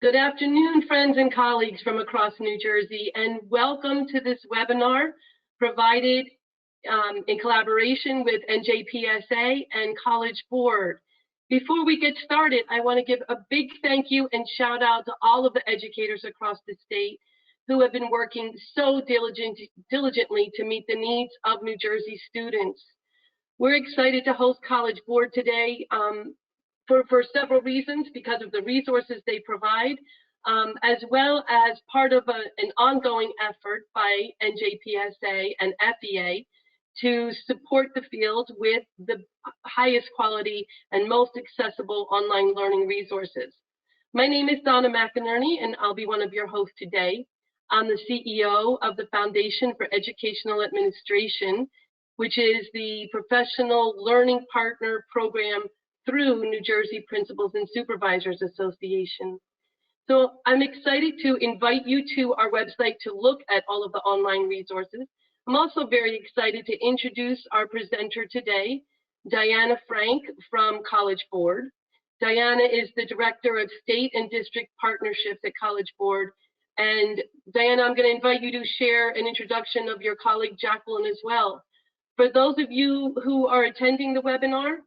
Good afternoon, friends and colleagues from across New Jersey, and welcome to this webinar provided in collaboration with NJPSA and College Board. Before we get started, I want to give a big thank you and shout out to all of the educators across the state who have been working so diligently to meet the needs of New Jersey students. We're excited to host College Board today for several reasons, because of the resources they provide, as well as part of an ongoing effort by NJPSA and FEA to support the field with the highest quality and most accessible online learning resources. My name is Donna McInerney, and I'll be one of your hosts today. I'm the CEO of the Foundation for Educational Administration, which is the professional learning partner program through New Jersey Principals and Supervisors Association. So I'm excited to invite you to our website to look at all of the online resources. I'm also very excited to introduce our presenter today, Diana Frank from College Board. Diana is the Director of State and District Partnerships at College Board. And Diana, I'm going to invite you to share an introduction of your colleague Jacqueline as well. For those of you who are attending the webinar,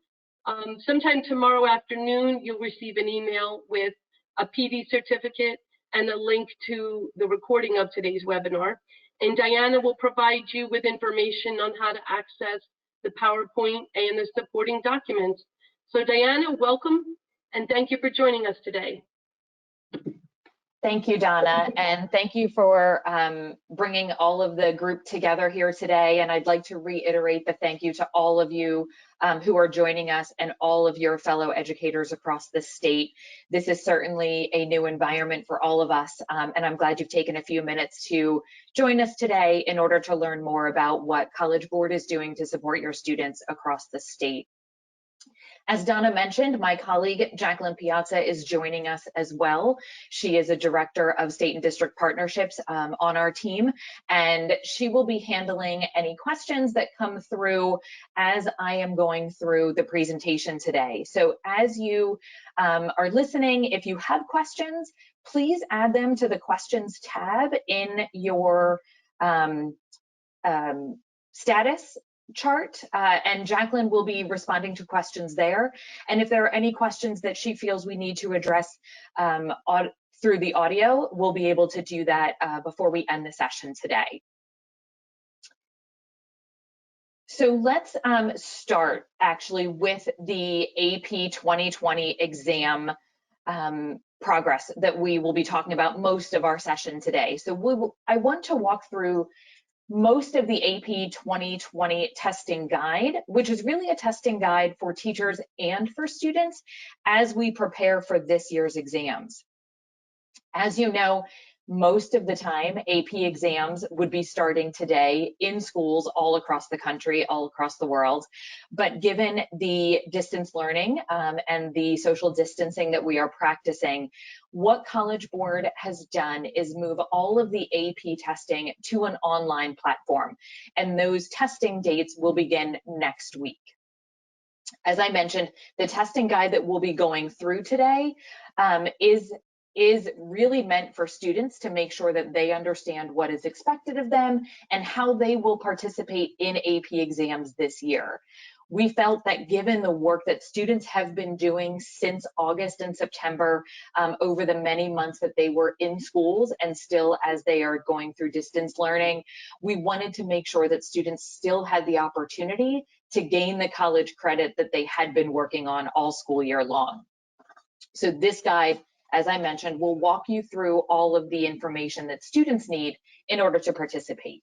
sometime tomorrow afternoon, you'll receive an email with a PD certificate and a link to the recording of today's webinar. And Diana will provide you with information on how to access the PowerPoint and the supporting documents. So Diana, welcome, and thank you for joining us today. Thank you, Donna, and thank you for bringing all of the group together here today. And I'd like to reiterate the thank you to all of you who are joining us and all of your fellow educators across the state. This is certainly a new environment for all of us, and I'm glad you've taken a few minutes to join us today in order to learn more about what College Board is doing to support your students across the state. As Donna mentioned, my colleague Jacqueline Piazza is joining us as well. She is a Director of State and District Partnerships on our team, and she will be handling any questions that come through as I am going through the presentation today. So as you are listening, if you have questions, please add them to the questions tab in your status chart, and Jacqueline will be responding to questions there. And if there are any questions that she feels we need to address through the audio, we'll be able to do that before we end the session today. So let's start actually with the AP 2020 exam progress that we will be talking about most of our session today. So I want to walk through most of the AP 2020 testing guide, which is really a testing guide for teachers and for students as we prepare for this year's exams. As you know, most of the time, AP exams would be starting today in schools all across the country, all across the world. But given the distance learning and the social distancing that we are practicing, what College Board has done is move all of the AP testing to an online platform. And those testing dates will begin next week. As I mentioned, the testing guide that we'll be going through today is really meant for students to make sure that they understand what is expected of them and how they will participate in AP exams this year. We felt that given the work that students have been doing since August and September over the many months that they were in schools and still as they are going through distance learning, we wanted to make sure that students still had the opportunity to gain the college credit that they had been working on all school year long. So this guide, as I mentioned, will walk you through all of the information that students need in order to participate.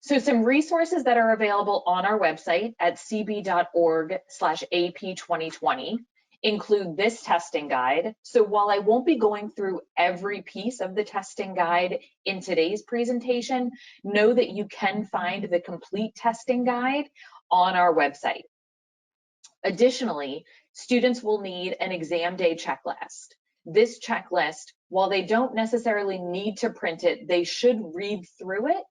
So some resources that are available on our website at cb.org/AP2020 include this testing guide. So while I won't be going through every piece of the testing guide in today's presentation, know that you can find the complete testing guide on our website. Additionally, students will need an exam day checklist. This checklist, while they don't necessarily need to print it, they should read through it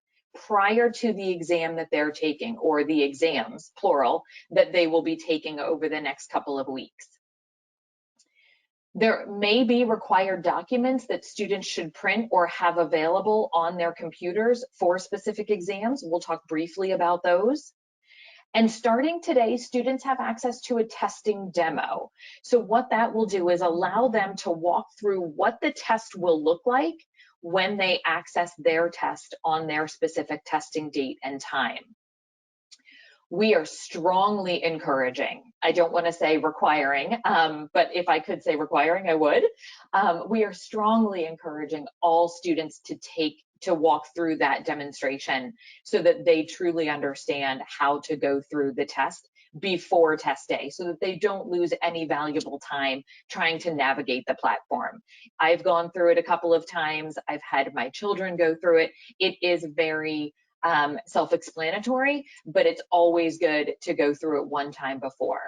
prior to the exam that they're taking, or the exams, plural, that they will be taking over the next couple of weeks. There may be required documents that students should print or have available on their computers for specific exams. We'll talk briefly about those. And starting today, students have access to a testing demo. So what that will do is allow them to walk through what the test will look like when they access their test on their specific testing date and time. We are strongly encouraging, I don't want to say requiring, but if I could say requiring, I would. We are strongly encouraging all students to walk through that demonstration so that they truly understand how to go through the test before test day, so that they don't lose any valuable time trying to navigate the platform. I've gone through it a couple of times. I've had my children go through it. It is very self-explanatory, but it's always good to go through it one time before.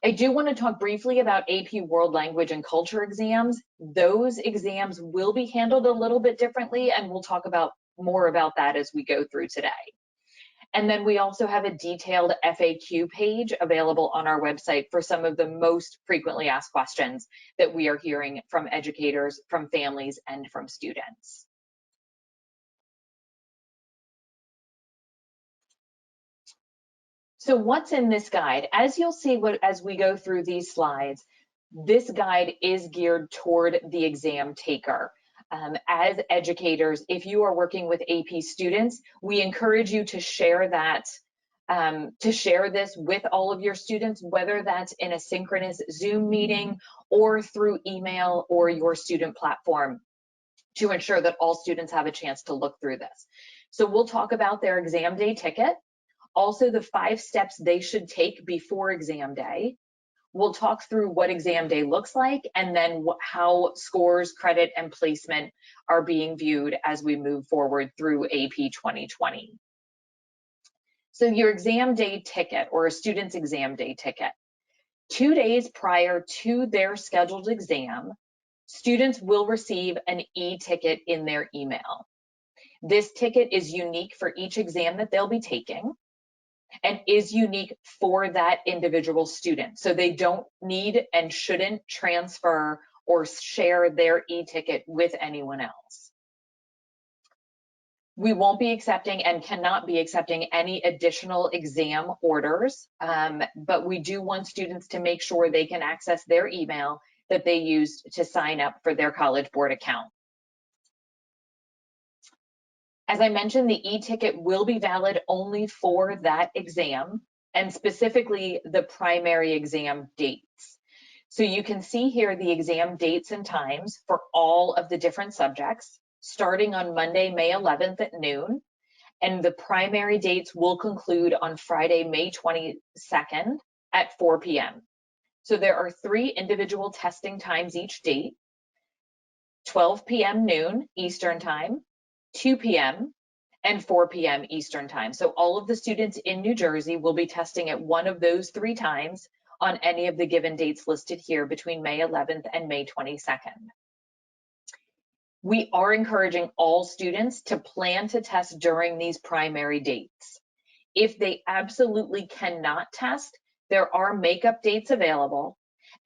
I do want to talk briefly about AP World Language and Culture exams. Those exams will be handled a little bit differently, and we'll talk more about that as we go through today. And then we also have a detailed FAQ page available on our website for some of the most frequently asked questions that we are hearing from educators, from families, and from students. So what's in this guide? As you'll see as we go through these slides, this guide is geared toward the exam taker. As educators, if you are working with AP students, we encourage you to share this with all of your students, whether that's in a synchronous Zoom meeting or through email or your student platform, to ensure that all students have a chance to look through this. So we'll talk about their exam day ticket, also the 5 steps they should take before exam day. We'll talk through what exam day looks like, and then how scores, credit, and placement are being viewed as we move forward through AP 2020. So your exam day ticket, or a student's exam day ticket. 2 days prior to their scheduled exam, students will receive an e-ticket in their email. This ticket is unique for each exam that they'll be taking, and is unique for that individual student. So they don't need and shouldn't transfer or share their e-ticket with anyone else. We won't be accepting and cannot be accepting any additional exam orders, but we do want students to make sure they can access their email that they used to sign up for their College Board account. As I mentioned, the e-ticket will be valid only for that exam, and specifically the primary exam dates. So you can see here the exam dates and times for all of the different subjects, starting on Monday, May 11th at noon, and the primary dates will conclude on Friday, May 22nd at 4 p.m. So there are 3 individual testing times each date: 12 p.m. noon Eastern time, 2 p.m. and 4 p.m. Eastern time. So all of the students in New Jersey will be testing at one of those 3 times on any of the given dates listed here between May 11th and May 22nd. We are encouraging all students to plan to test during these primary dates. If they absolutely cannot test, there are makeup dates available,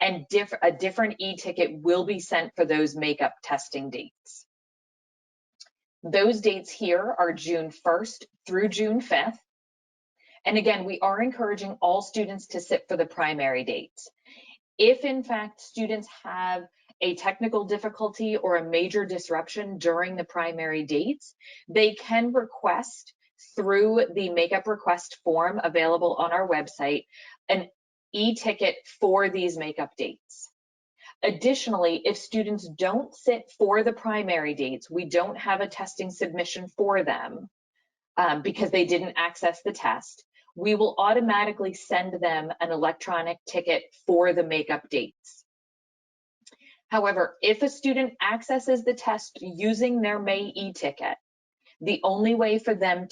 and a different e-ticket will be sent for those makeup testing dates. Those dates here are June 1st through June 5th. And again, we are encouraging all students to sit for the primary dates. If in fact students have a technical difficulty or a major disruption during the primary dates, they can request through the makeup request form available on our website an e-ticket for these makeup dates. Additionally, if students don't sit for the primary dates, we don't have a testing submission for them because they didn't access the test, we will automatically send them an electronic ticket for the makeup dates. However, if a student accesses the test using their May e-ticket, the only way for them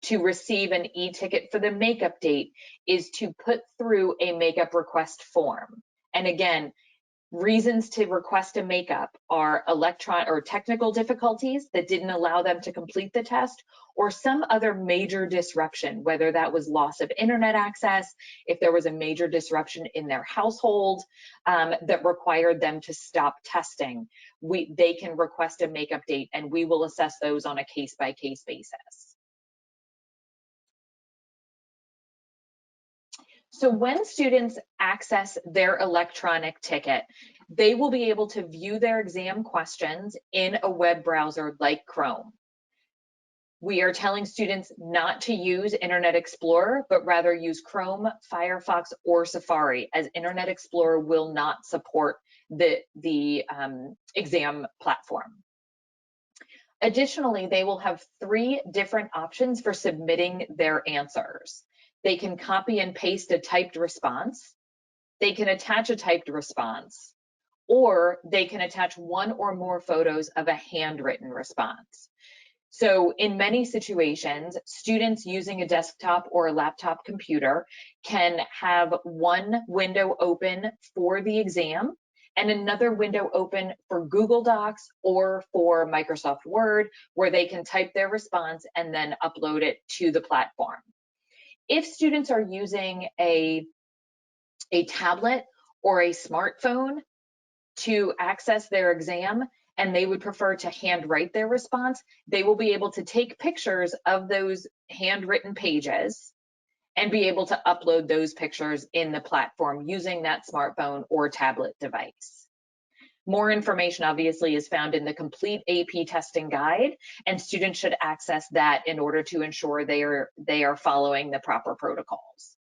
to receive an e-ticket for the makeup date is to put through a makeup request form. And again, Reasons to request a makeup are technical difficulties that didn't allow them to complete the test, or some other major disruption, whether that was loss of internet access, if there was a major disruption in their household that required them to stop testing. They can request a makeup date, and we will assess those on a case-by-case basis. So when students access their electronic ticket, they will be able to view their exam questions in a web browser like Chrome. We are telling students not to use Internet Explorer, but rather use Chrome, Firefox, or Safari, as Internet Explorer will not support the exam platform. Additionally, they will have 3 different options for submitting their answers. They can copy and paste a typed response, they can attach a typed response, or they can attach 1 or more photos of a handwritten response. So in many situations, students using a desktop or a laptop computer can have one window open for the exam and another window open for Google Docs or for Microsoft Word, where they can type their response and then upload it to the platform. If students are using a tablet or a smartphone to access their exam, and they would prefer to handwrite their response, they will be able to take pictures of those handwritten pages and be able to upload those pictures in the platform using that smartphone or tablet device. More information obviously is found in the complete AP testing guide, and students should access that in order to ensure they are following the proper protocols.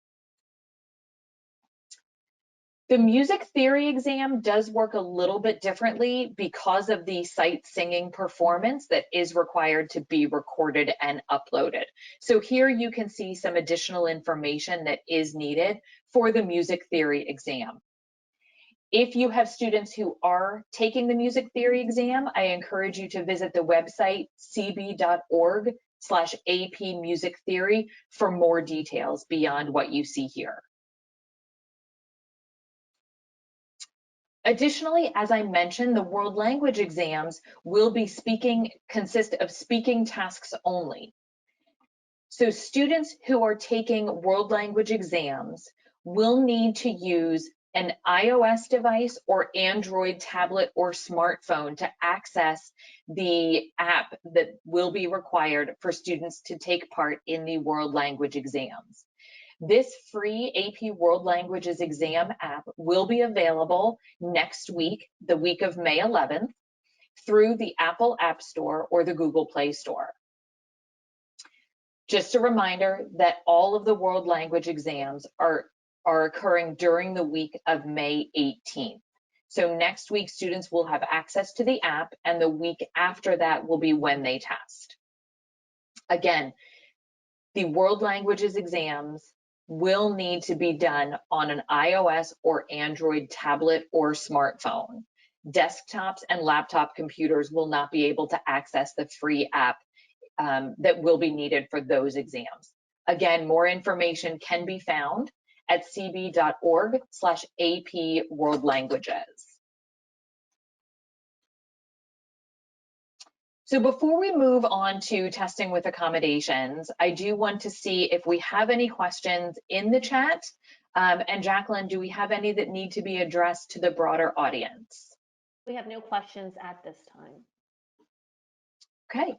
The music theory exam does work a little bit differently because of the sight singing performance that is required to be recorded and uploaded. So here you can see some additional information that is needed for the music theory exam. If you have students who are taking the music theory exam, I encourage you to visit the website cb.org/AP Music Theory for more details beyond what you see here. Additionally, as I mentioned, the world language exams will be consist of speaking tasks only. So students who are taking world language exams will need to use an iOS device or Android tablet or smartphone to access the app that will be required for students to take part in the world language exams. This free AP World Languages exam app will be available next week, the week of May 11th, through the Apple App Store or the Google Play Store. Just a reminder that all of the world language exams are occurring during the week of May 18th. So next week, students will have access to the app, and the week after that will be when they test. Again, the world languages exams will need to be done on an iOS or Android tablet or smartphone. Desktops and laptop computers will not be able to access the free app that will be needed for those exams. Again, more information can be found at cb.org/AP World Languages. So before we move on to testing with accommodations, I do want to see if we have any questions in the chat. And Jacqueline, do we have any that need to be addressed to the broader audience? We have no questions at this time. Okay.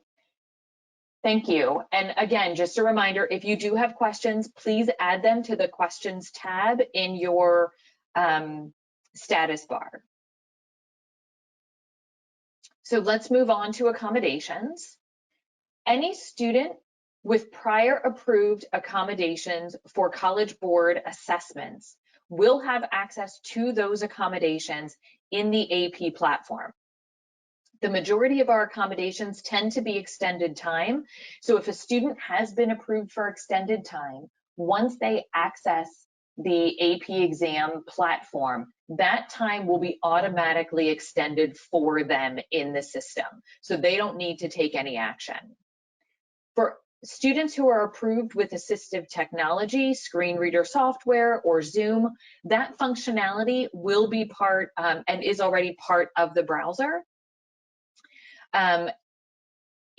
Thank you. And again, just a reminder, if you do have questions, please add them to the questions tab in your status bar. So let's move on to accommodations. Any student with prior approved accommodations for College Board assessments will have access to those accommodations in the AP platform. The majority of our accommodations tend to be extended time. So if a student has been approved for extended time, once they access the AP exam platform, that time will be automatically extended for them in the system. So they don't need to take any action. For Students who are approved with assistive technology, screen reader software, or Zoom, that functionality will be part and is already part of the browser.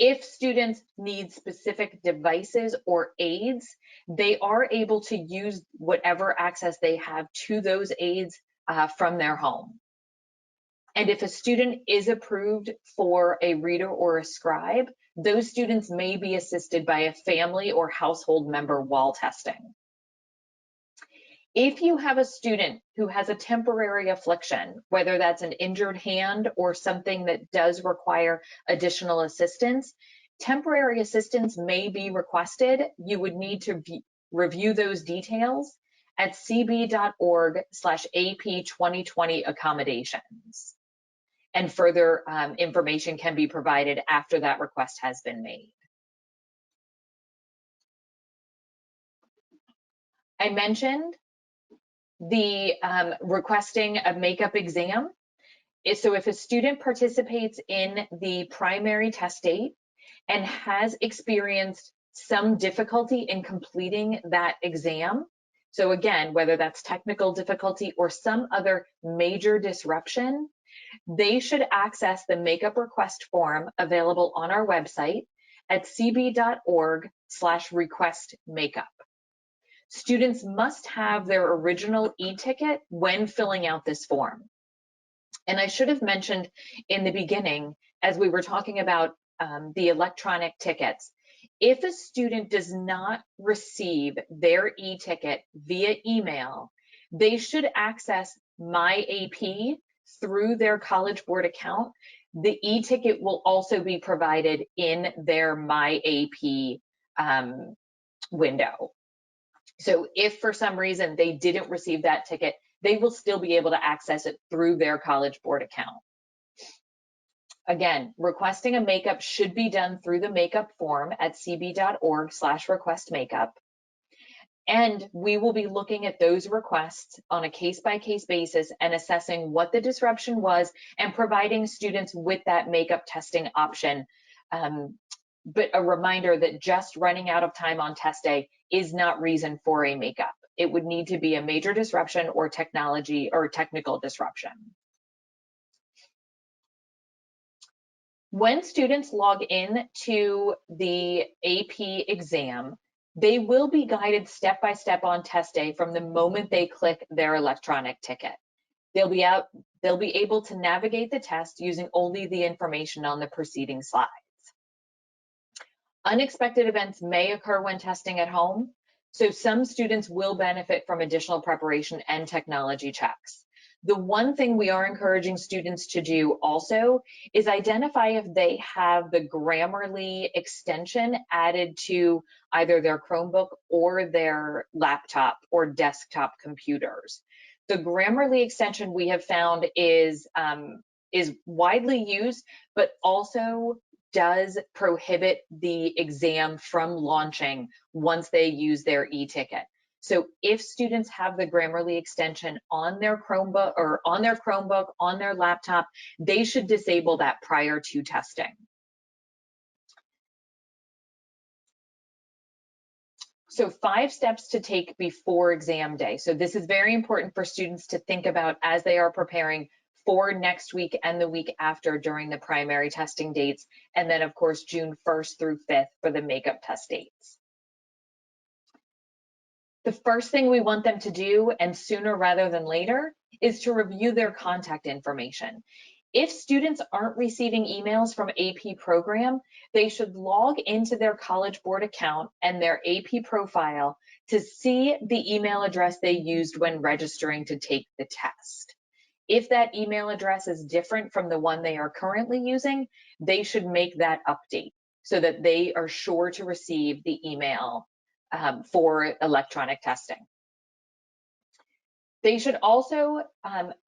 If students need specific devices or aids, they are able to use whatever access they have to those aids from their home. And if a student is approved for a reader or a scribe, those students may be assisted by a family or household member while testing. If you have a student who has a temporary affliction, whether that's an injured hand or something that does require additional assistance, temporary assistance may be requested. You would need to review those details at cb.org/AP2020 accommodations. And further information can be provided after that request has been made. I mentioned the requesting a makeup exam. So if a student participates in the primary test date and has experienced some difficulty in completing that exam, so again, whether that's technical difficulty or some other major disruption, they should access the makeup request form available on our website at cb.org/request-makeup. Students must have their original e-ticket when filling out this form. And I should have mentioned in the beginning, as we were talking about the electronic tickets, if a student does not receive their e-ticket via email, they should access My AP through their College Board account. The e-ticket will also be provided in their My AP window. So if for some reason they didn't receive that ticket, they will still be able to access it through their College Board account. Again, requesting a makeup should be done through the makeup form at cb.org/request-makeup. And we will be looking at those requests on a case-by-case basis and assessing what the disruption was and providing students with that makeup testing option. But a reminder that just running out of time on test day is not reason for a makeup. It would need to be a major disruption or technology or technical disruption. When students log in to the AP exam, they will be guided step-by-step on test day from the moment they click their electronic ticket. They'll be able to navigate the test using only the information on the preceding slides. Unexpected events may occur when testing at home, so some students will benefit from additional preparation and technology checks. The one thing we are encouraging students to do also is identify if they have the Grammarly extension added to either their Chromebook or their laptop or desktop computers. The Grammarly extension we have found is widely used, but also does prohibit the exam from launching once they use their e-ticket. So if students have the Grammarly extension on their Chromebook or on their laptop, they should disable that prior to testing. So 5 steps to take before exam day. So this is very important for students to think about as they are preparing for next week and the week after during the primary testing dates, and then of course June 1st through 5th for the makeup test dates. The first thing we want them to do, and sooner rather than later, is to review their contact information. If students aren't receiving emails from AP program, they should log into their College Board account and their AP profile to see the email address they used when registering to take the test. If that email address is different from the one they are currently using, they should make that update so that they are sure to receive the email for electronic testing. They should also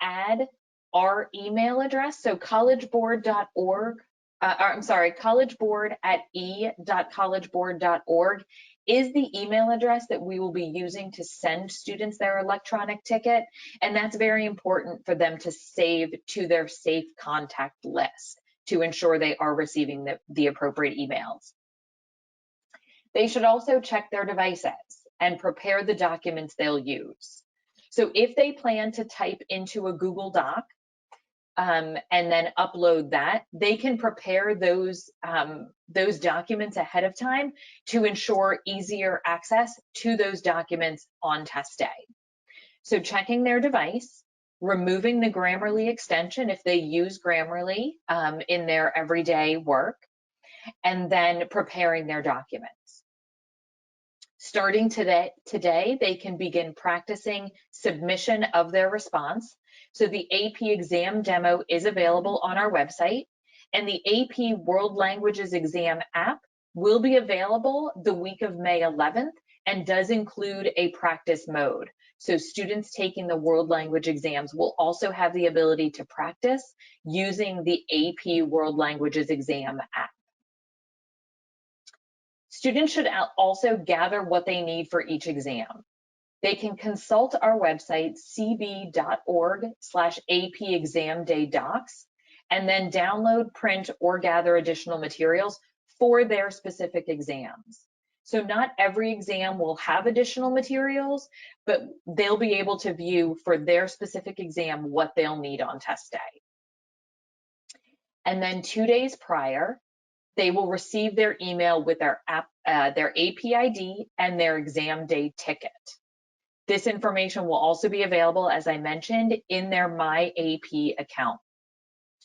add our email address, so collegeboard.org, collegeboard@e.collegeboard.org is the email address that we will be using to send students their electronic ticket, and that's very important for them to save to their safe contact list to ensure they are receiving the appropriate emails. They should also check their devices and prepare the documents they'll use. So if they plan to type into a Google Doc and then upload that, they can prepare those documents ahead of time to ensure easier access to those documents on test day. So checking their device, removing the Grammarly extension if they use Grammarly in their everyday work, and then preparing their documents. Starting today, they can begin practicing submission of their response. So the AP exam demo is available on our website, and the AP World Languages Exam app will be available the week of May 11th and does include a practice mode. So students taking the world language exams will also have the ability to practice using the AP World Languages Exam app. Students should also gather what they need for each exam. They can consult our website, cb.org/AP Exam Day Docs, and then download, print, or gather additional materials for their specific exams. So not every exam will have additional materials, but they'll be able to view for their specific exam what they'll need on test day. And then 2 days prior, they will receive their email with their AP ID and their exam day ticket. This information will also be available, as I mentioned, in their My AP account.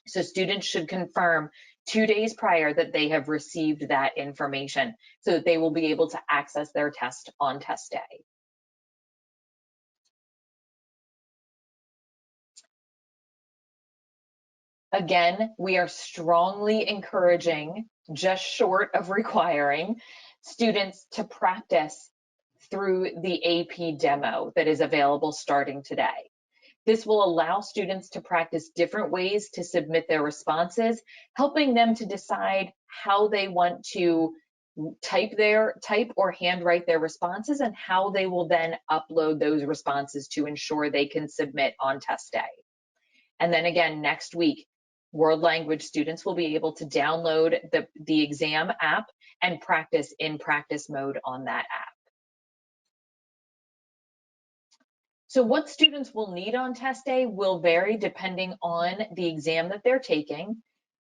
So students should confirm 2 days prior that they have received that information so that they will be able to access their test on test day. Again, we are strongly encouraging, just short of requiring, students to practice through the AP demo that is available starting today. This will allow students to practice different ways to submit their responses, helping them to decide how they want to type or handwrite their responses and how they will then upload those responses to ensure they can submit on test day. And then again, next week, world language students will be able to download the exam app and practice in practice mode on that app. So what students will need on test day will vary depending on the exam that they're taking,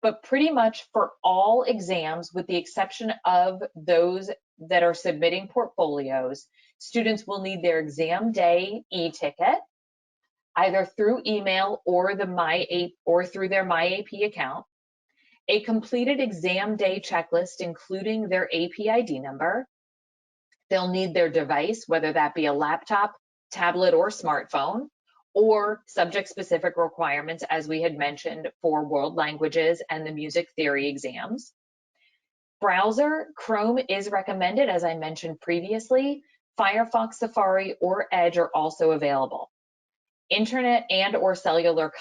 but pretty much for all exams, with the exception of those that are submitting portfolios, students will need their exam day e-ticket, either through email or through their My AP account, a completed exam day checklist, including their AP ID number. They'll need their device, whether that be a laptop, tablet, or smartphone, or subject-specific requirements, as we had mentioned for world languages and the music theory exams. Browser, Chrome is recommended, as I mentioned previously. Firefox, Safari, or Edge are also available. Internet and or cellular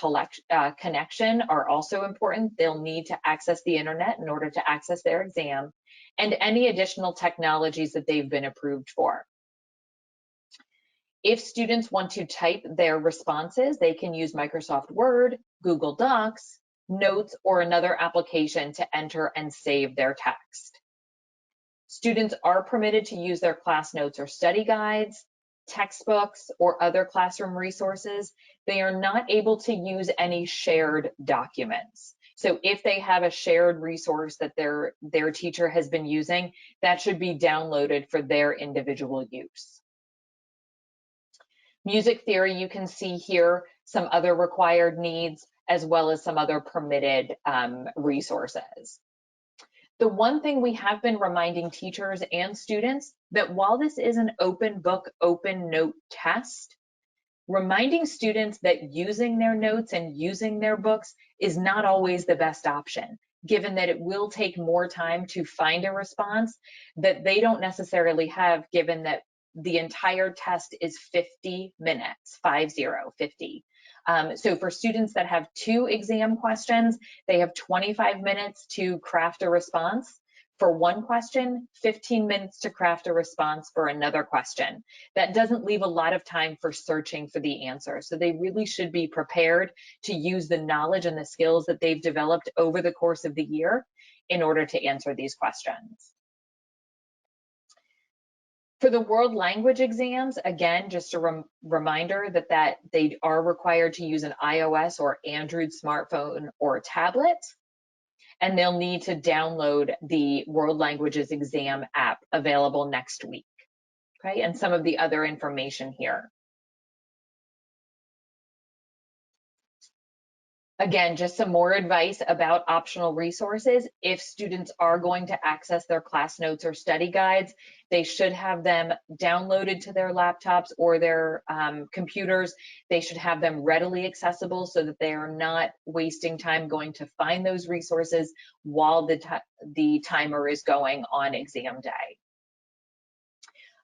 connection are also important. They'll need to access the internet in order to access their exam, and any additional technologies that they've been approved for. If students want to type their responses, they can use Microsoft Word, Google Docs, Notes, or another application to enter and save their text. Students are permitted to use their class notes or study guides, textbooks, or other classroom resources. They are not able to use any shared documents. So if they have a shared resource that their teacher has been using, that should be downloaded for their individual use. Music theory, you can see here some other required needs as well as some other permitted resources. The one thing we have been reminding teachers and students that while this is an open book, open note test, reminding students that using their notes and using their books is not always the best option, given that it will take more time to find a response that they don't necessarily have, given that the entire test is 50 minutes, 50. So for students that have 2 exam questions, they have 25 minutes to craft a response. For one question, 15 minutes to craft a response for another question. That doesn't leave a lot of time for searching for the answer. So they really should be prepared to use the knowledge and the skills that they've developed over the course of the year in order to answer these questions. For the world language exams, again, just a reminder that they are required to use an iOS or Android smartphone or tablet, and they'll need to download the World Languages Exam app available next week, okay? And some of the other information here. Again, just some more advice about optional resources. If students are going to access their class notes or study guides, they should have them downloaded to their laptops or their computers. They should have them readily accessible so that they are not wasting time going to find those resources while the timer is going on exam day.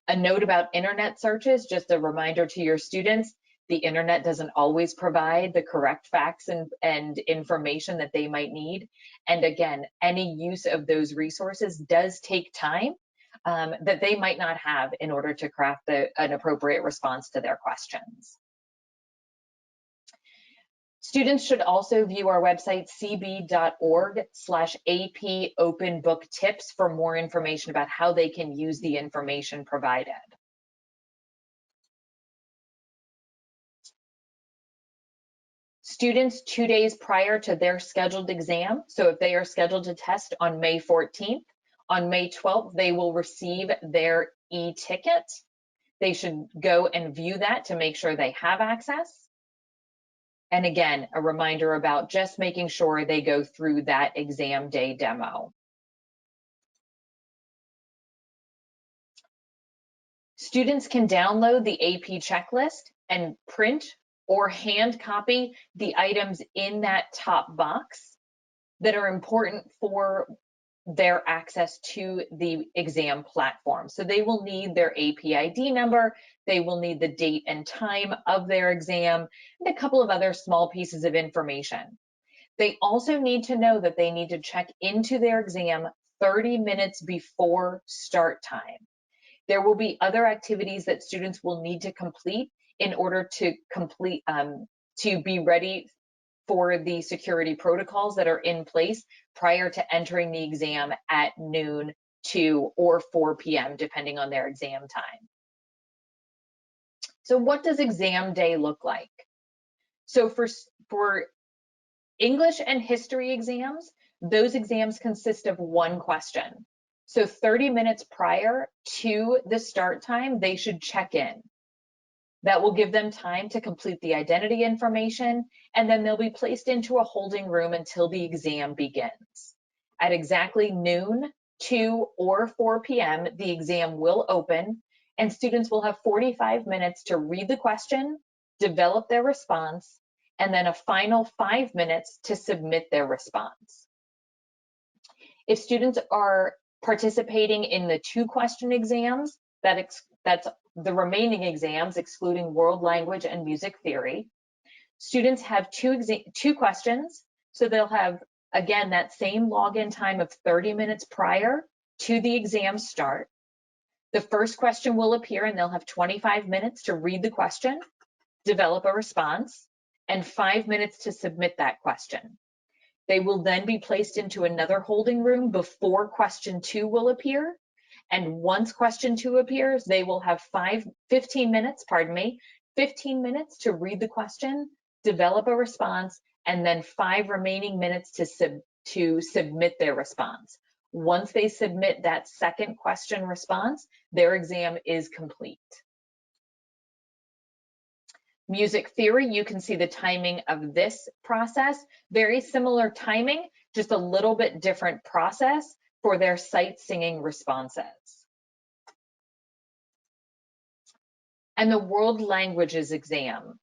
A note about internet searches, just a reminder to your students, the internet doesn't always provide the correct facts and information that they might need. And again, any use of those resources does take time that they might not have in order to craft an appropriate response to their questions. Students should also view our website, cb.org/AP Open Book Tips for more information about how they can use the information provided. Students 2 days prior to their scheduled exam, so if they are scheduled to test on May 14th, on May 12th, they will receive their e-ticket. They should go and view that to make sure they have access. And again, a reminder about just making sure they go through that exam day demo. Students can download the AP checklist and print or hand copy the items in that top box that are important for their access to the exam platform. So they will need their AP ID number, they will need the date and time of their exam, and a couple of other small pieces of information. They also need to know that they need to check into their exam 30 minutes before start time. There will be other activities that students will need to complete in order to be ready for the security protocols that are in place prior to entering the exam at noon, 2 or 4 p.m., depending on their exam time. So what does exam day look like? So for English and history exams, those exams consist of one question. So 30 minutes prior to the start time, they should check in. That will give them time to complete the identity information, and then they'll be placed into a holding room until the exam begins. At exactly noon, 2 or 4 p.m., the exam will open, and students will have 45 minutes to read the question, develop their response, and then a final 5 minutes to submit their response. If students are participating in the 2-question exams, that's the remaining exams, excluding world language and music theory. Students have two questions, so they'll have, again, that same login time of 30 minutes prior to the exam start. The first question will appear and they'll have 25 minutes to read the question, develop a response, and 5 minutes to submit that question. They will then be placed into another holding room before question 2 will appear. And once question 2 appears, they will have 15 minutes to read the question, develop a response, and then 5 remaining minutes to submit their response. Once they submit that second question response, their exam is complete. Music theory, you can see the timing of this process. Very similar timing, just a little bit different process for their sight singing responses. And the world languages exam.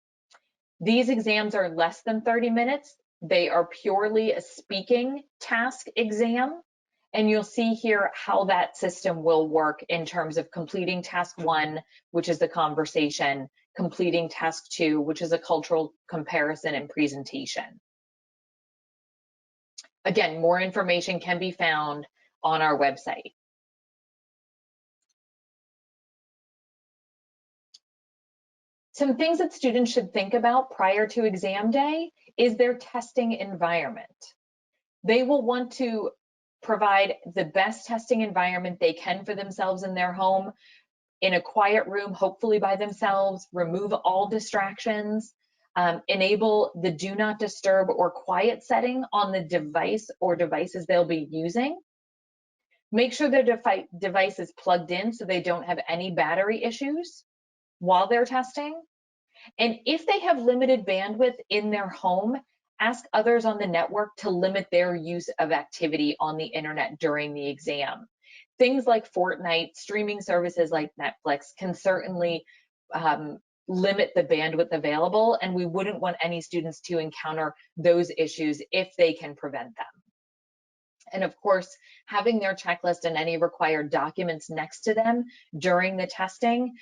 These exams are less than 30 minutes. They are purely a speaking task exam. And you'll see here how that system will work in terms of completing task 1, which is the conversation, completing task 2, which is a cultural comparison and presentation. Again, more information can be found on our website. Some things that students should think about prior to exam day is their testing environment. They will want to provide the best testing environment they can for themselves in their home. in a quiet room, hopefully by themselves, remove all distractions, enable the do not disturb or quiet setting on the device or devices they'll be using. Make sure their device is plugged in so they don't have any battery issues while they're testing. And if they have limited bandwidth in their home, ask others on the network to limit their use of activity on the internet during the exam. Things like Fortnite, streaming services like Netflix can certainly limit the bandwidth available, and we wouldn't want any students to encounter those issues if they can prevent them. And of course, having their checklist and any required documents next to them during the testing,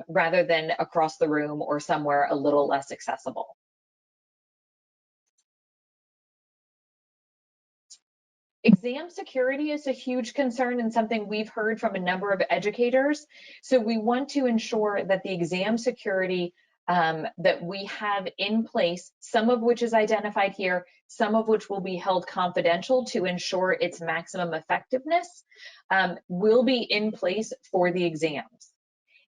rather than across the room or somewhere a little less accessible. Exam security is a huge concern and something we've heard from a number of educators. So we want to ensure that the exam security that we have in place, some of which is identified here, some of which will be held confidential to ensure its maximum effectiveness, will be in place for the exams.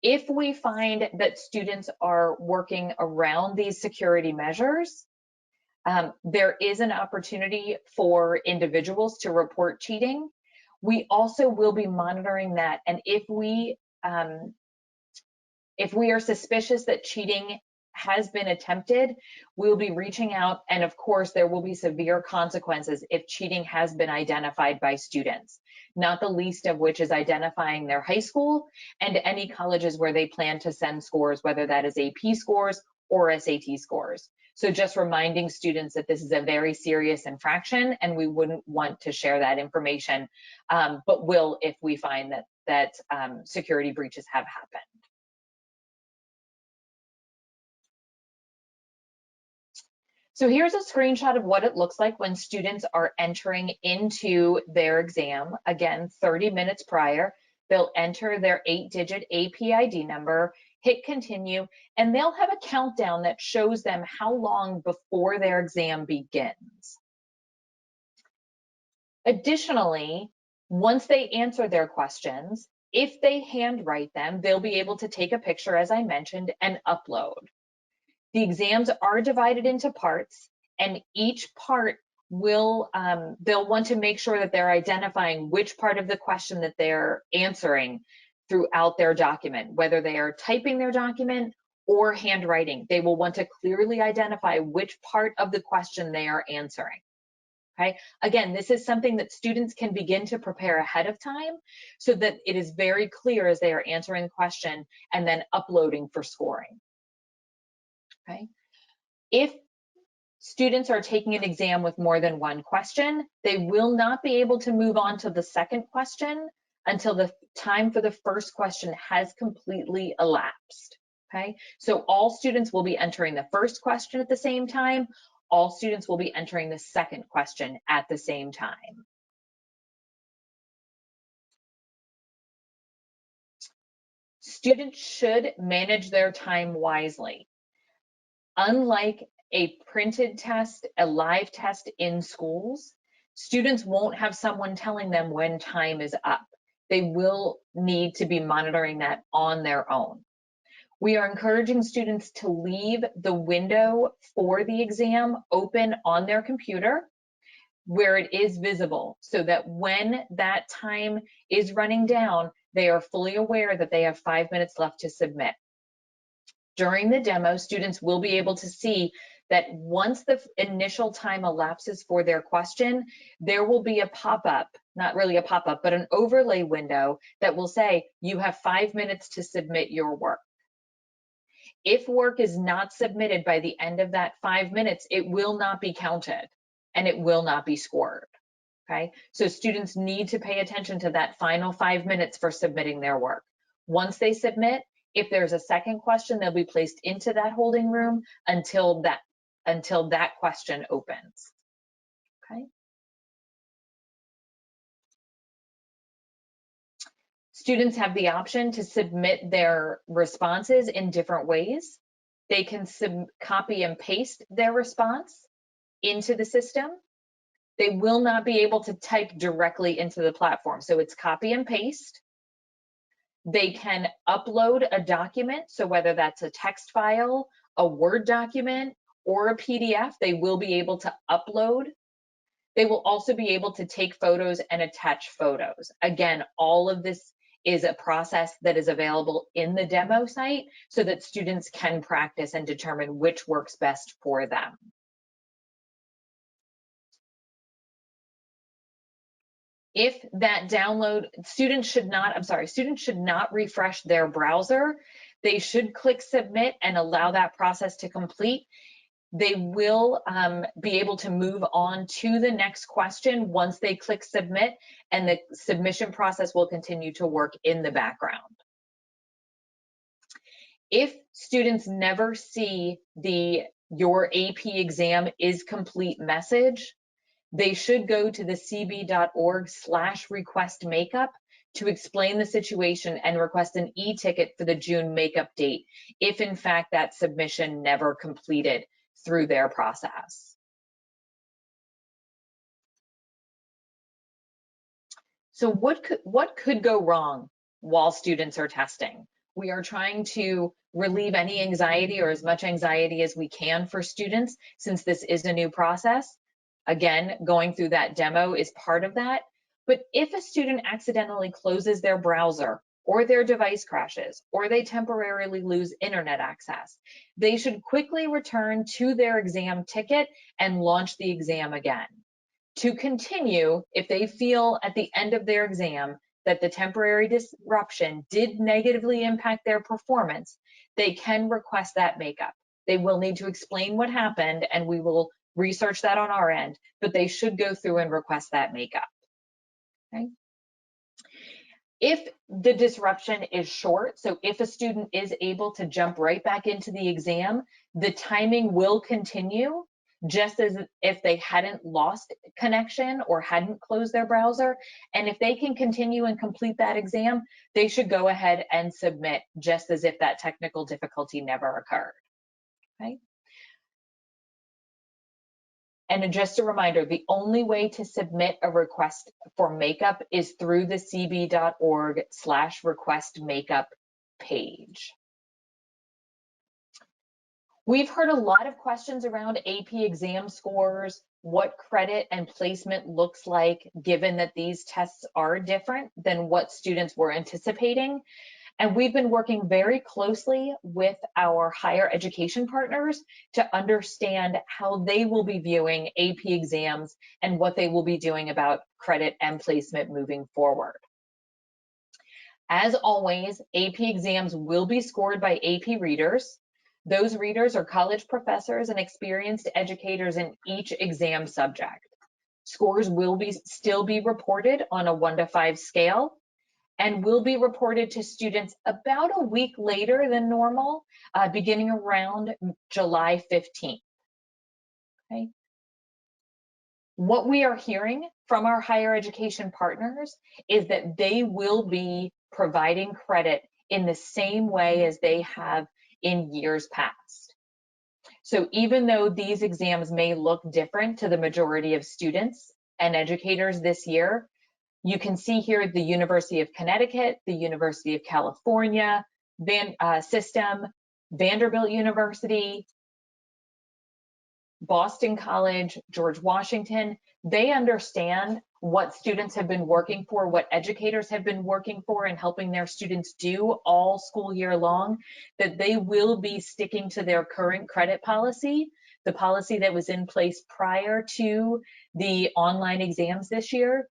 If we find that students are working around these security measures, there is an opportunity for individuals to report cheating. We also will be monitoring that, and if we are suspicious that cheating has been attempted, we'll be reaching out, and of course there will be severe consequences if cheating has been identified by students, not the least of which is identifying their high school and any colleges where they plan to send scores, whether that is AP scores or SAT scores. So just reminding students that this is a very serious infraction and we wouldn't want to share that information, but will if we find that security breaches have happened. So here's a screenshot of what it looks like when students are entering into their exam. Again, 30 minutes prior, they'll enter their 8-digit AP ID number, hit continue, and they'll have a countdown that shows them how long before their exam begins. Additionally, once they answer their questions, if they handwrite them, they'll be able to take a picture, as I mentioned, and upload. The exams are divided into parts, and each part will, they'll want to make sure that they're identifying which part of the question that they're answering throughout their document, whether they are typing their document or handwriting. They will want to clearly identify which part of the question they are answering. Okay. Again, this is something that students can begin to prepare ahead of time so that it is very clear as they are answering the question and then uploading for scoring. Okay. If students are taking an exam with more than one question, they will not be able to move on to the second question until the time for the first question has completely elapsed. Okay, so all students will be entering the first question at the same time. All students will be entering the second question at the same time. Students should manage their time wisely. Unlike a printed test, a live test in schools, students won't have someone telling them when time is up. They will need to be monitoring that on their own. We are encouraging students to leave the window for the exam open on their computer where it is visible so that when that time is running down, they are fully aware that they have 5 minutes left to submit. During the demo, students will be able to see that once the initial time elapses for their question, there will be a pop-up, not really a pop-up, but an overlay window that will say, you have 5 minutes to submit your work. If work is not submitted by the end of that 5 minutes, it will not be counted and it will not be scored. Okay, so students need to pay attention to that final 5 minutes for submitting their work. Once they submit, if there's a second question, they'll be placed into that holding room until that question opens. Okay. Students have the option to submit their responses in different ways. They can copy and paste their response into the system. They will not be able to type directly into the platform. So it's copy and paste. They can upload a document, so whether that's a text file, a Word document, or a PDF, they will be able to upload. They will also be able to take photos and attach photos. Again, all of this is a process that is available in the demo site so that students can practice and determine which works best for them. If that download, students should not refresh their browser. They should click submit and allow that process to complete. They will be able to move on to the next question once they click submit, and the submission process will continue to work in the background. If students never see the "Your AP exam is complete" message, they should go to the cb.org/request makeup to explain the situation and request an e-ticket for the June makeup date, if in fact that submission never completed through their process. So what could go wrong while students are testing? We are trying to relieve any anxiety, or as much anxiety as we can, for students, since this is a new process. Again, going through that demo is part of that. But if a student accidentally closes their browser, or their device crashes, or they temporarily lose internet access, they should quickly return to their exam ticket and launch the exam again. To continue, if they feel at the end of their exam that the temporary disruption did negatively impact their performance, they can request that makeup. They will need to explain what happened, and we will research that on our end, but they should go through and request that makeup. Okay. If the disruption is short, so if a student is able to jump right back into the exam, the timing will continue just as if they hadn't lost connection or hadn't closed their browser. And if they can continue and complete that exam, they should go ahead and submit just as if that technical difficulty never occurred. Okay. And just a reminder, the only way to submit a request for makeup is through the cb.org/request makeup page. We've heard a lot of questions around AP exam scores, what credit and placement looks like, given that these tests are different than what students were anticipating. And we've been working very closely with our higher education partners to understand how they will be viewing AP exams and what they will be doing about credit and placement moving forward. As always, AP exams will be scored by AP readers. Those readers are college professors and experienced educators in each exam subject. Scores will still be reported on a 1 to 5 scale, and will be reported to students about a week later than normal, beginning around July 15th. Okay. What we are hearing from our higher education partners is that they will be providing credit in the same way as they have in years past. So even though these exams may look different to the majority of students and educators this year, you can see here the University of Connecticut, the University of California system, Vanderbilt University, Boston College, George Washington. They understand what students have been working for, what educators have been working for and helping their students do all school year long, that they will be sticking to their current credit policy, the policy that was in place prior to the online exams this year,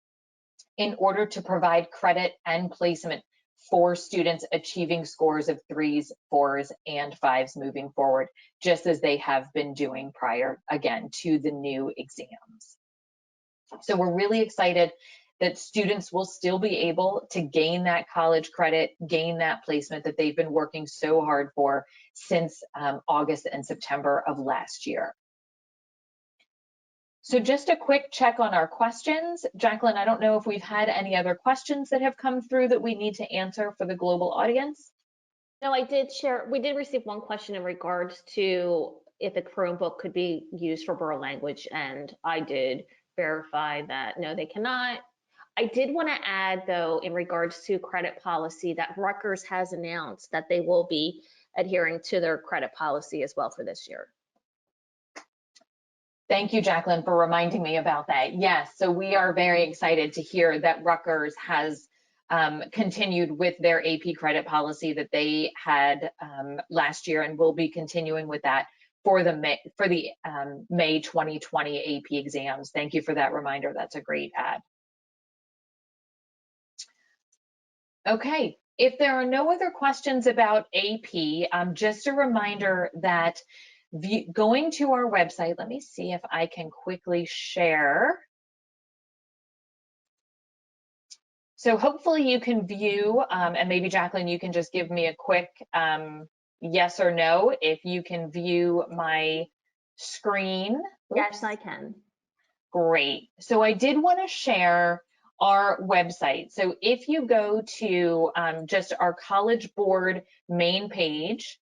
in order to provide credit and placement for students achieving scores of 3s, 4s, and 5s moving forward, just as they have been doing prior, again, to the new exams. So we're really excited that students will still be able to gain that college credit, gain that placement that they've been working so hard for since August and September of last year. So just a quick check on our questions. Jacqueline, I don't know if we've had any other questions that have come through that we need to answer for the global audience. No, I did share, we did receive one question in regards to if a Chromebook could be used for Braille language, and I did verify that no, they cannot. I did want to add, though, in regards to credit policy, that Rutgers has announced that they will be adhering to their credit policy as well for this year. Thank you, Jacqueline, for reminding me about that. Yes, so we are very excited to hear that Rutgers has continued with their AP credit policy that they had last year, and will be continuing with that for the May 2020 AP exams. Thank you for that reminder. That's a great add. Okay, if there are no other questions about AP, just a reminder that going to our website, let me see if I can quickly share. So hopefully you can view, and maybe Jacqueline, you can just give me a quick yes or no if you can view my screen. Oops. Yes, I can. Great. So I did want to share our website. So if you go to just our College Board main page,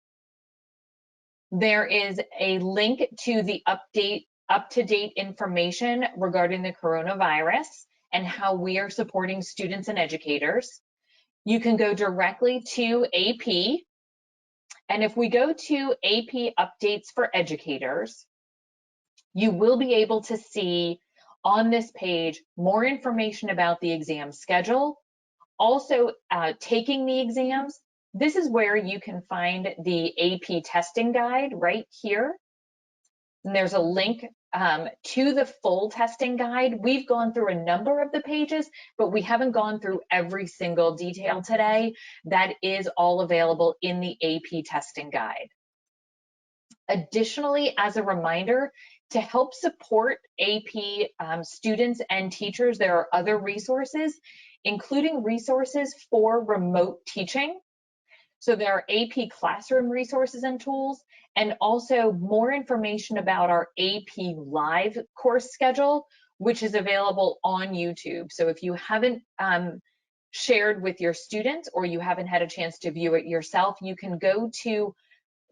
there is a link to the up-to-date information regarding the coronavirus and how we are supporting students and educators. You can go directly to AP, and if we go to AP Updates for Educators, you will be able to see on this page more information about the exam schedule, also taking the exams. This is where you can find the AP testing guide right here. And there's a link to the full testing guide. We've gone through a number of the pages, but we haven't gone through every single detail today. That is all available in the AP testing guide. Additionally, as a reminder, to help support AP students and teachers, there are other resources, including resources for remote teaching. So there are AP classroom resources and tools, and also more information about our AP live course schedule, which is available on YouTube. So if you haven't shared with your students or you haven't had a chance to view it yourself, you can go to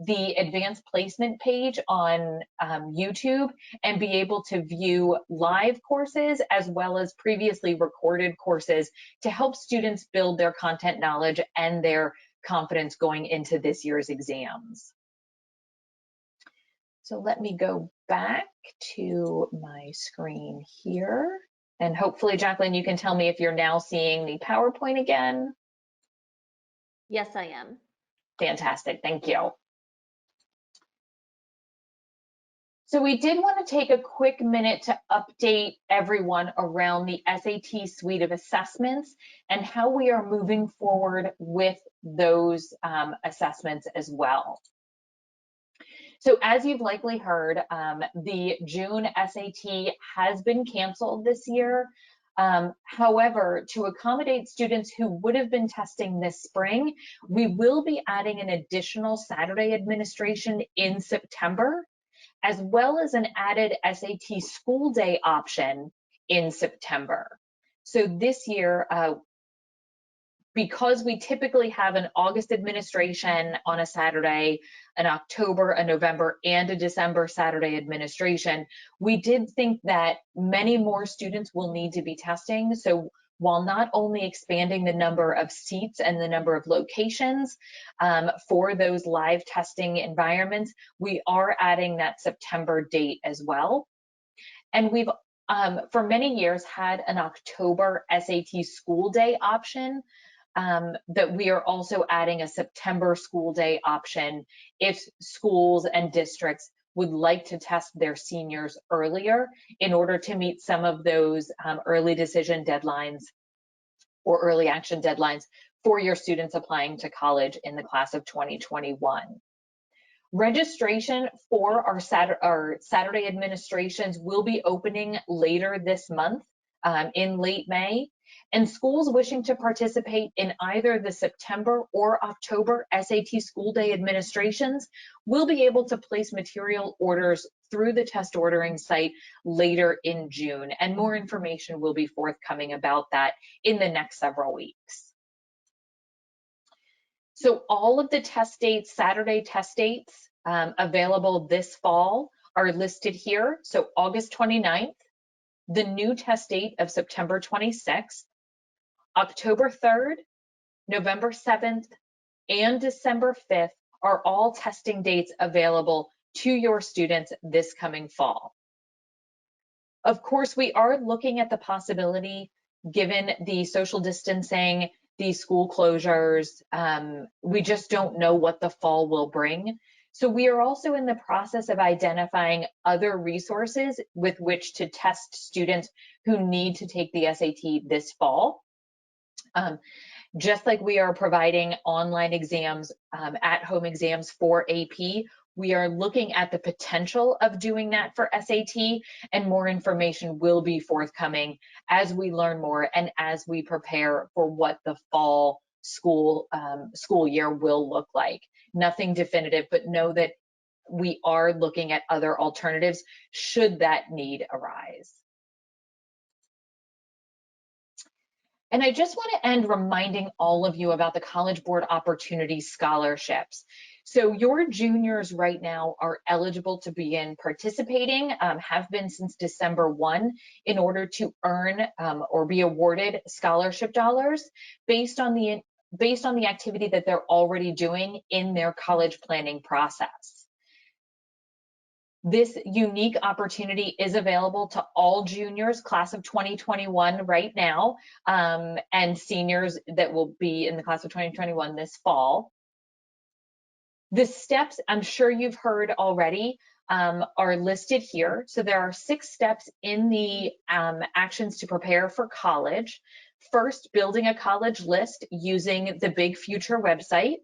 the advanced placement page on YouTube and be able to view live courses as well as previously recorded courses to help students build their content knowledge and their confidence going into this year's exams. So let me go back to my screen here, and hopefully, Jacqueline, you can tell me if you're now seeing the PowerPoint again. Yes, I am. Fantastic, thank you. So we did want to take a quick minute to update everyone around the SAT suite of assessments and how we are moving forward with those assessments as well. So as you've likely heard, the June SAT has been canceled this year. However, to accommodate students who would have been testing this spring, we will be adding an additional Saturday administration in September, as well as an added SAT school day option in September. So this year, because we typically have an August administration on a Saturday, an October, a November, and a December Saturday administration, we did think that many more students will need to be testing. So while not only expanding the number of seats and the number of locations for those live testing environments, we are adding that September date as well. And we've, for many years, had an October SAT school day option that we are also adding a September school day option if schools and districts would like to test their seniors earlier in order to meet some of those early decision deadlines or early action deadlines for your students applying to college in the class of 2021. Registration for our Saturday administrations will be opening later this month in late May, and schools wishing to participate in either the September or October SAT school day administrations will be able to place material orders through the test ordering site later in June, and more information will be forthcoming about that in the next several weeks. So all of the test dates, Saturday test dates available this fall are listed here. So August 29th, the new test date of September 26th, October 3rd, November 7th, and December 5th are all testing dates available to your students this coming fall. Of course, we are looking at the possibility, given the social distancing, the school closures, we just don't know what the fall will bring. So we are also in the process of identifying other resources with which to test students who need to take the SAT this fall. Just like we are providing online exams, at-home exams for AP, we are looking at the potential of doing that for SAT, and more information will be forthcoming as we learn more and as we prepare for what the fall school year will look like. Nothing definitive, but know that we are looking at other alternatives should that need arise. And I just want to end reminding all of you about the College Board Opportunity Scholarships. So your juniors right now are eligible to begin participating, have been since December 1, in order to earn or be awarded scholarship dollars based on the activity that they're already doing in their college planning process. This unique opportunity is available to all juniors, class of 2021 right now, and seniors that will be in the class of 2021 this fall. The steps, I'm sure you've heard already, are listed here. So there are 6 steps in the actions to prepare for college. First, building a college list using the Big Future website.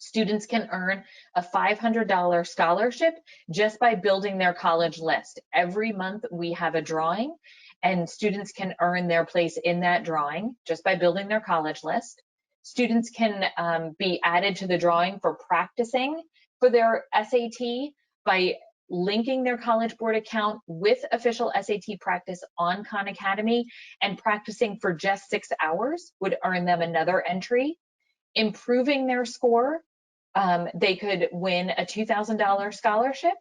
Students can earn a $500 scholarship just by building their college list. Every month we have a drawing, and students can earn their place in that drawing just by building their college list. Students can be added to the drawing for practicing for their SAT by linking their College Board account with official SAT practice on Khan Academy, and practicing for just 6 hours would earn them another entry. Improving their score, they could win a $2,000 scholarship.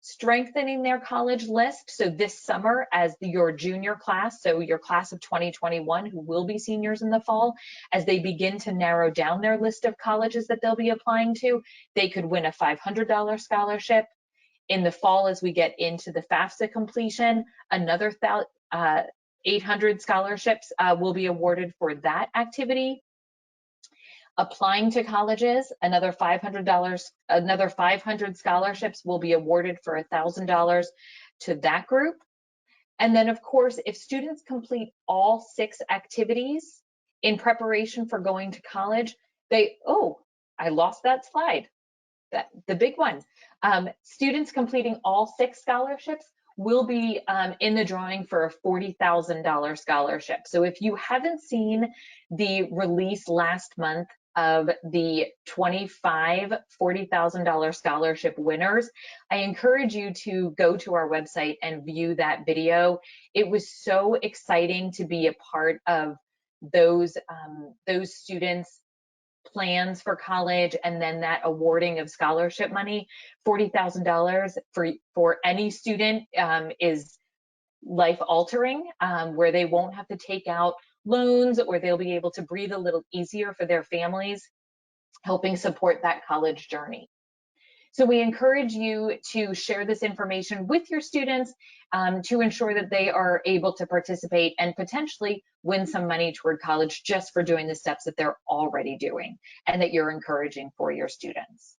Strengthening their college list, so this summer as your junior class, so your class of 2021 who will be seniors in the fall, as they begin to narrow down their list of colleges that they'll be applying to, they could win a $500 scholarship. In the fall, as we get into the FAFSA completion, another 800 scholarships will be awarded for that activity. Applying to colleges, another $500 scholarships will be awarded for $1,000 to that group. And then, of course, if students complete all 6 activities in preparation for going to college, I lost that slide, the big one. Students completing all 6 scholarships will be in the drawing for a $40,000 scholarship. So if you haven't seen the release last month of the 25 $40,000 scholarship winners, I encourage you to go to our website and view that video. It was so exciting to be a part of those students' plans for college, and then that awarding of scholarship money. $40,000 for any student is life altering, where they won't have to take out loans, or they'll be able to breathe a little easier for their families, helping support that college journey. So we encourage you to share this information with your students to ensure that they are able to participate and potentially win some money toward college just for doing the steps that they're already doing and that you're encouraging for your students.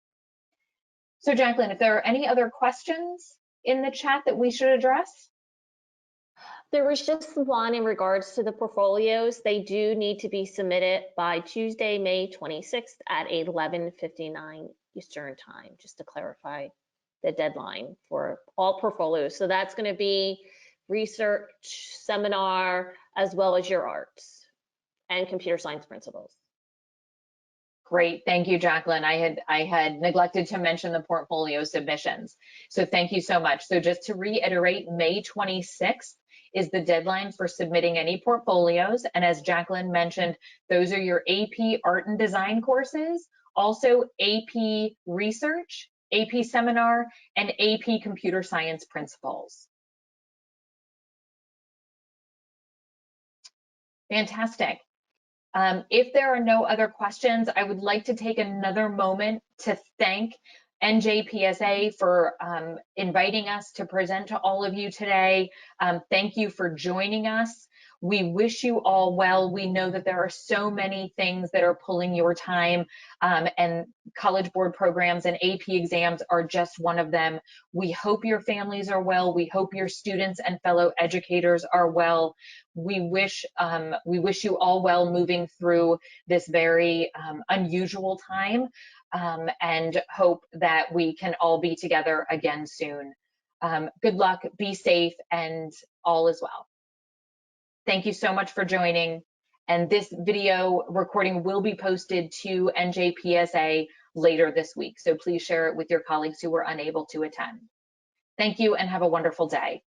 So Jacqueline, if there are any other questions in the chat that we should address? There was just one in regards to the portfolios. They do need to be submitted by Tuesday, May 26th at 11:59 Eastern time, just to clarify the deadline for all portfolios. So that's going to be research, seminar, as well as your arts and computer science principles. Great, thank you, Jacqueline. I had neglected to mention the portfolio submissions. So thank you so much. So just to reiterate, May 26th is the deadline for submitting any portfolios. And as Jacqueline mentioned, those are your AP Art and Design courses, also AP Research, AP Seminar, and AP Computer Science Principles. Fantastic. If there are no other questions, I would like to take another moment to thank NJPSA for inviting us to present to all of you today. Thank you for joining us. We wish you all well. We know that there are so many things that are pulling your time, and College Board programs and AP exams are just one of them. We hope your families are well. We hope your students and fellow educators are well. We wish you all well moving through this very unusual time, and hope that we can all be together again soon. Good luck, be safe, and all is well. Thank you so much for joining. And this video recording will be posted to NJPSA later this week. So please share it with your colleagues who were unable to attend. Thank you and have a wonderful day.